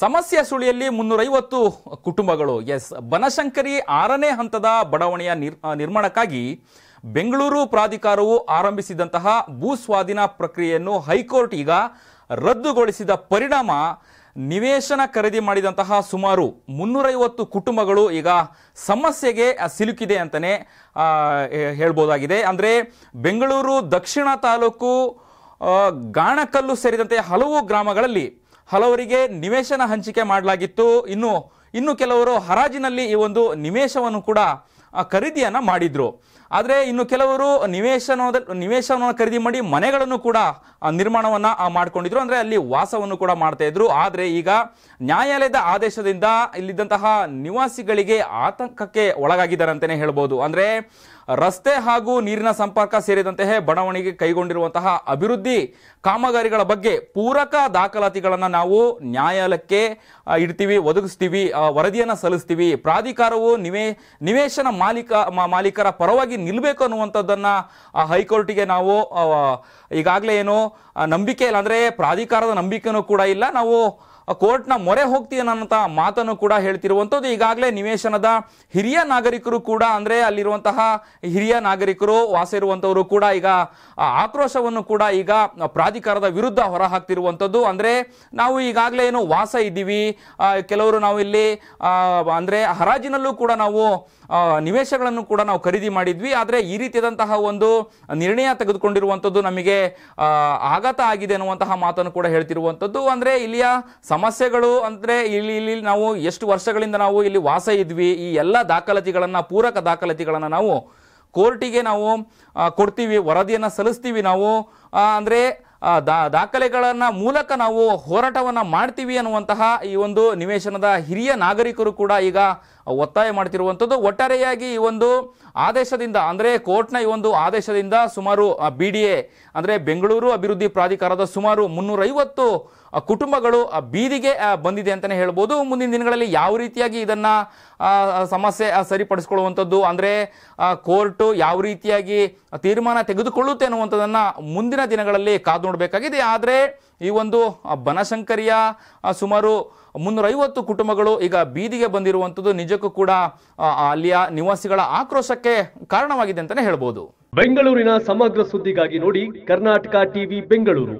ಸಮಸ್ಯೆ ಸುಳಿಯಲ್ಲಿ 350 ಕುಟುಂಬಗಳು. ಎಸ್, ಬನಶಂಕರಿ 6ನೇ ಹಂತದ ಬಡಾವಣೆಯ ನಿರ್ಮಾಣಕ್ಕಾಗಿ ಬೆಂಗಳೂರು ಪ್ರಾಧಿಕಾರವು ಆರಂಭಿಸಿದಂತಹ ಭೂ ಸ್ವಾಧೀನ ಪ್ರಕ್ರಿಯೆಯನ್ನು ಹೈಕೋರ್ಟ್ ಈಗ ರದ್ದುಗೊಳಿಸಿದ ಪರಿಣಾಮ ನಿವೇಶನ ಖರೀದಿ ಮಾಡಿದಂತಹ ಸುಮಾರು 350 ಕುಟುಂಬಗಳು ಈಗ ಸಮಸ್ಯೆಗೆ ಸಿಲುಕಿದೆ ಅಂತಾನೆ ಹೇಳ್ಬೋದಾಗಿದೆ. ಅಂದರೆ ಬೆಂಗಳೂರು ದಕ್ಷಿಣ ತಾಲೂಕು ಗಾಣಕಲ್ಲು ಸೇರಿದಂತೆ ಹಲವು ಗ್ರಾಮಗಳಲ್ಲಿ ಹಲವರಿಗೆ ನಿವೇಶನ ಹಂಚಿಕೆ ಮಾಡಲಾಗಿತ್ತು. ಇನ್ನು ಕೆಲವರು ಹರಾಜಿನಲ್ಲಿ ಈ ಒಂದು ನಿವೇಶನವನ್ನು ಕೂಡ ಖರೀದಿಯನ್ನ ಮಾಡಿದ್ರು. ಆದರೆ ಇನ್ನು ಕೆಲವರು ನಿವೇಶನವನ್ನು ಖರೀದಿ ಮಾಡಿ ಮನೆಗಳನ್ನು ಕೂಡ ನಿರ್ಮಾಣವನ್ನ ಮಾಡ್ಕೊಂಡಿದ್ರು, ಅಂದ್ರೆ ಅಲ್ಲಿ ವಾಸವನ್ನು ಕೂಡ ಮಾಡ್ತಾ ಇದ್ರು. ಆದರೆ ಈಗ ನ್ಯಾಯಾಲಯದ ಆದೇಶದಿಂದ ಇಲ್ಲಿದ್ದಂತಹ ನಿವಾಸಿಗಳಿಗೆ ಆತಂಕಕ್ಕೆ ಒಳಗಾಗಿದ್ದಾರೆ ಅಂತಾನೆ ಹೇಳ್ಬೋದು. ಅಂದ್ರೆ ರಸ್ತೆ ಹಾಗೂ ನೀರಿನ ಸಂಪರ್ಕ ಸೇರಿದಂತೆ ಬಡಾವಣೆಗೆ ಕೈಗೊಂಡಿರುವಂತಹ ಅಭಿವೃದ್ಧಿ ಕಾಮಗಾರಿಗಳ ಬಗ್ಗೆ ಪೂರಕ ದಾಖಲಾತಿಗಳನ್ನು ನಾವು ನ್ಯಾಯಾಲಯಕ್ಕೆ ಇಡ್ತೀವಿ, ಒದಗಿಸ್ತೀವಿ, ವರದಿಯನ್ನು ಸಲ್ಲಿಸ್ತೀವಿ. ಪ್ರಾಧಿಕಾರವು ನಿವೇಶನ ಮಾಲೀಕರ ಪರವಾಗಿ ನಿಲ್ಲಬೇಕು ಅನ್ನುವಂಥದ್ದನ್ನ ಹೈಕೋರ್ಟಿಗೆ ನಾವು ಈಗಾಗಲೇ ನಂಬಿಕೆ ಇಲ್ಲ, ಅಂದ್ರೆ ಪ್ರಾಧಿಕಾರದ ನಂಬಿಕೆನೂ ಕೂಡ ಇಲ್ಲ, ನಾವು ಕೋರ್ಟ್ನ ಮೊರೆ ಹೋಗ್ತೀವಿ ಅನ್ನೋಂಥ ಮಾತನ್ನು ಕೂಡ ಹೇಳ್ತಿರುವಂಥದ್ದು. ಈಗಾಗಲೇ ನಿವೇಶನದ ಹಿರಿಯ ನಾಗರಿಕರು ಕೂಡ, ಅಂದ್ರೆ ಅಲ್ಲಿರುವಂತಹ ಹಿರಿಯ ನಾಗರಿಕರು ವಾಸ ಇರುವಂತವರು ಕೂಡ ಈಗ ಆಕ್ರೋಶವನ್ನು ಕೂಡ ಈಗ ಪ್ರಾಧಿಕಾರದ ವಿರುದ್ಧ ಹೊರ ಹಾಕ್ತಿರುವಂಥದ್ದು. ಅಂದ್ರೆ ನಾವು ಈಗಾಗಲೇ ವಾಸ ಇದ್ದೀವಿ, ಕೆಲವರು ನಾವು ಇಲ್ಲಿ ಅಂದ್ರೆ ಹರಾಜಿನಲ್ಲೂ ಕೂಡ ನಾವು ನಿವೇಶಗಳನ್ನು ಕೂಡ ನಾವು ಖರೀದಿ ಮಾಡಿದ್ವಿ, ಆದರೆ ಈ ರೀತಿಯಾದಂತಹ ಒಂದು ನಿರ್ಣಯ ತೆಗೆದುಕೊಂಡಿರುವಂಥದ್ದು ನಮಗೆ ಆಘಾತ ಆಗಿದೆ ಅನ್ನುವಂತಹ ಮಾತನ್ನು ಕೂಡ ಹೇಳ್ತಿರುವಂಥದ್ದು. ಅಂದ್ರೆ ಇಲ್ಲಿಯ ಸಮಸ್ಯೆಗಳು ಅಂದ್ರೆ ಇಲ್ಲಿ ನಾವು ಎಷ್ಟು ವರ್ಷಗಳಿಂದ ನಾವು ಇಲ್ಲಿ ವಾಸ ಇದ್ವಿ, ಈ ಎಲ್ಲ ದಾಖಲಾತಿಗಳನ್ನ, ಪೂರಕ ದಾಖಲಾತಿಗಳನ್ನ ನಾವು ಕೋರ್ಟಿಗೆ ನಾವು ಕೊಡ್ತೀವಿ, ವರದಿಯನ್ನ ಸಲ್ಲಿಸ್ತೀವಿ. ನಾವು ಅಂದ್ರೆ ದಾಖಲೆಗಳನ್ನ ಮೂಲಕ ನಾವು ಹೋರಾಟವನ್ನ ಮಾಡ್ತೀವಿ ಅನ್ನುವಂತಹ ಈ ಒಂದು ನಿವೇಶನದ ಹಿರಿಯ ನಾಗರಿಕರು ಕೂಡ ಈಗ ಒತ್ತಾಯ ಮಾಡ್ತಿರುವಂಥದ್ದು. ಒಟ್ಟಾರೆಯಾಗಿ ಈ ಒಂದು ಆದೇಶದಿಂದ, ಅಂದ್ರೆ ಕೋರ್ಟ್ನ ಈ ಒಂದು ಆದೇಶದಿಂದ ಸುಮಾರು BDA ಅಂದ್ರೆ ಬೆಂಗಳೂರು ಅಭಿವೃದ್ಧಿ ಪ್ರಾಧಿಕಾರದ ಸುಮಾರು 350 ಕುಟುಂಬಗಳು ಬೀದಿಗೆ ಬಂದಿದೆ ಅಂತಾನೆ ಹೇಳ್ಬೋದು. ಮುಂದಿನ ದಿನಗಳಲ್ಲಿ ಯಾವ ರೀತಿಯಾಗಿ ಇದನ್ನ ಸಮಸ್ಯೆ ಸರಿಪಡಿಸಿಕೊಳ್ಳುವಂಥದ್ದು, ಅಂದ್ರೆ ಕೋರ್ಟ್ ಯಾವ ರೀತಿಯಾಗಿ ತೀರ್ಮಾನ ತೆಗೆದುಕೊಳ್ಳುತ್ತೆ ಅನ್ನುವಂಥದ್ದನ್ನ ಮುಂದಿನ ದಿನಗಳಲ್ಲಿ ಕಾದು ನೋಡಬೇಕಾಗಿದೆ. ಆದರೆ ಈ ಒಂದು ಬನಶಂಕರಿಯ ಸುಮಾರು 350 ಕುಟುಂಬಗಳು ಈಗ ಬೀದಿಗೆ ಬಂದಿರುವಂಥದ್ದು ನಿಜಕ್ಕೂ ಕೂಡ ಅಲ್ಲಿಯ ನಿವಾಸಿಗಳ ಆಕ್ರೋಶಕ್ಕೆ ಕಾರಣವಾಗಿದೆ ಅಂತಾನೆ ಹೇಳ್ಬೋದು. ಬೆಂಗಳೂರಿನ ಸಮಗ್ರ ಸುದ್ದಿಗಾಗಿ ನೋಡಿ ಕರ್ನಾಟಕ ಟಿವಿ ಬೆಂಗಳೂರು.